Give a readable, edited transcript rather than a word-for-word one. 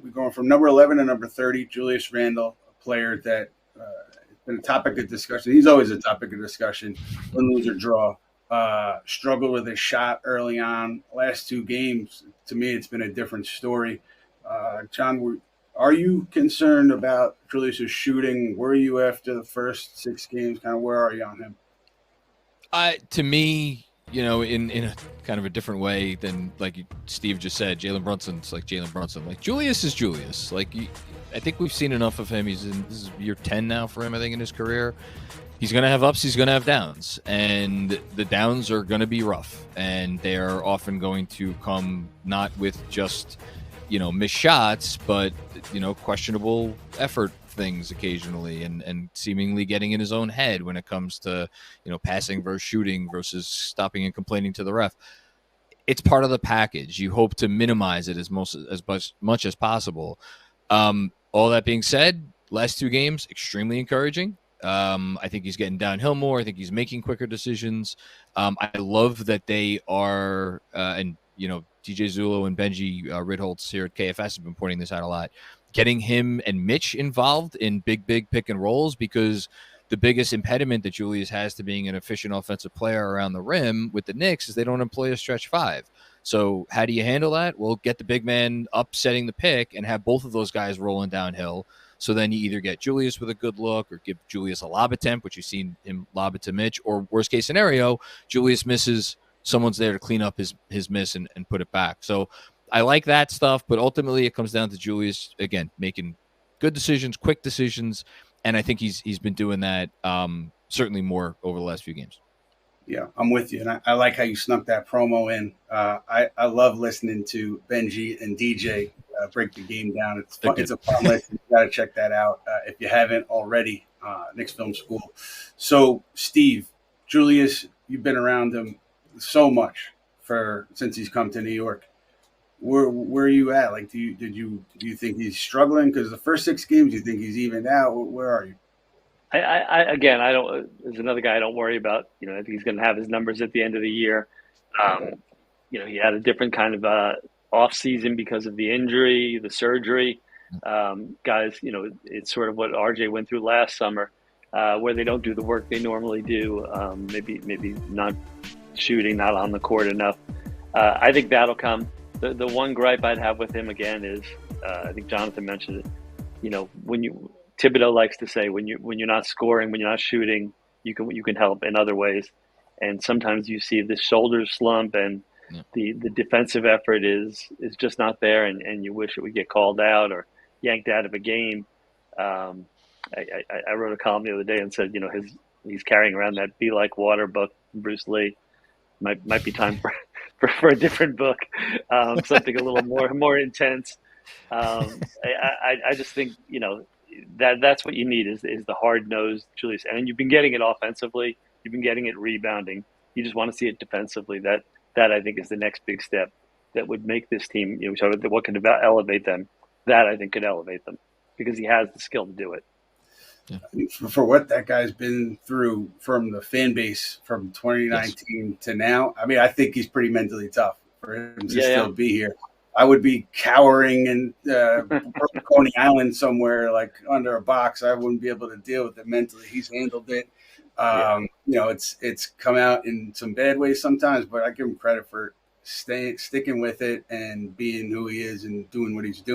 we're going from number 11 to number 30, Julius Randle, a player that has been a topic of discussion. He's always a topic of discussion, win, lose, or draw. Struggled with his shot early on. Last two games, to me, it's been a different story. John, are you concerned about Julius's shooting? Were you after the first 6 games? Kind of where are you on him? To me, in a kind of a different way than like Steve just said, Jalen Brunson's like Jalen Brunson. Like Julius is Julius. I think we've seen enough of him. This is year 10 now for him, I think, in his career. He's going to have ups, he's going to have downs, and the downs are going to be rough, and they are often going to come not with just, missed shots, but, questionable effort things occasionally and seemingly getting in his own head when it comes to, passing versus shooting versus stopping and complaining to the ref. It's part of the package. You hope to minimize it as much as possible. All that being said, last 2 games, extremely encouraging. I think he's getting downhill more. I think he's making quicker decisions. I love that they are, and DJ Zulo and Benji Ridholtz here at KFS have been pointing this out a lot, getting him and Mitch involved in big pick and rolls, because the biggest impediment that Julius has to being an efficient offensive player around the rim with the Knicks is they don't employ a stretch 5. So how do you handle that? Well, get the big man up setting the pick and have both of those guys rolling downhill. So then you either get Julius with a good look or give Julius a lob attempt, which you've seen him lob it to Mitch, or worst case scenario, Julius misses, someone's there to clean up his miss and put it back. So I like that stuff, but ultimately it comes down to Julius, again, making good decisions, quick decisions, and I think he's been doing that certainly more over the last few games. Yeah, I'm with you, and I like how you snuck that promo in. I love listening to Benji and DJ break the game down. It's a fun listen. You got to check that out if you haven't already. Knicks Film School. So, Steve, Julius, you've been around him so much since he's come to New York. Where are you at? Like, do you think he's struggling? Because the first 6 games, you think he's evened out. Where are you? I don't. There's another guy I don't worry about. I think he's going to have his numbers at the end of the year. He had a different kind of off season because of the injury, the surgery. Guys, it's sort of what RJ went through last summer, where they don't do the work they normally do. Maybe not shooting, not on the court enough. I think that'll come. The one gripe I'd have with him again is, I think Jonathan mentioned it. When Thibodeau likes to say, when you're not scoring, when you're not shooting, you can help in other ways. And sometimes you see the shoulders slump and the defensive effort is just not there, and you wish it would get called out or yanked out of a game. I wrote a column the other day and said, he's carrying around that Be Like Water book from Bruce Lee. Might be time for a different book, something a little more intense. I just think that's what you need is the hard-nosed Julius, and you've been getting it offensively, you've been getting it rebounding. You just want to see it defensively. That I think is the next big step that would make this team. What could elevate them? That I think could elevate them because he has the skill to do it. Yeah. For what that guy's been through from the fan base from 2019 to now, I mean, I think he's pretty mentally tough for him to still be here. I would be cowering in Coney Island somewhere, like under a box. I wouldn't be able to deal with it mentally. He's handled it. It's come out in some bad ways sometimes, but I give him credit for sticking with it and being who he is and doing what he's doing.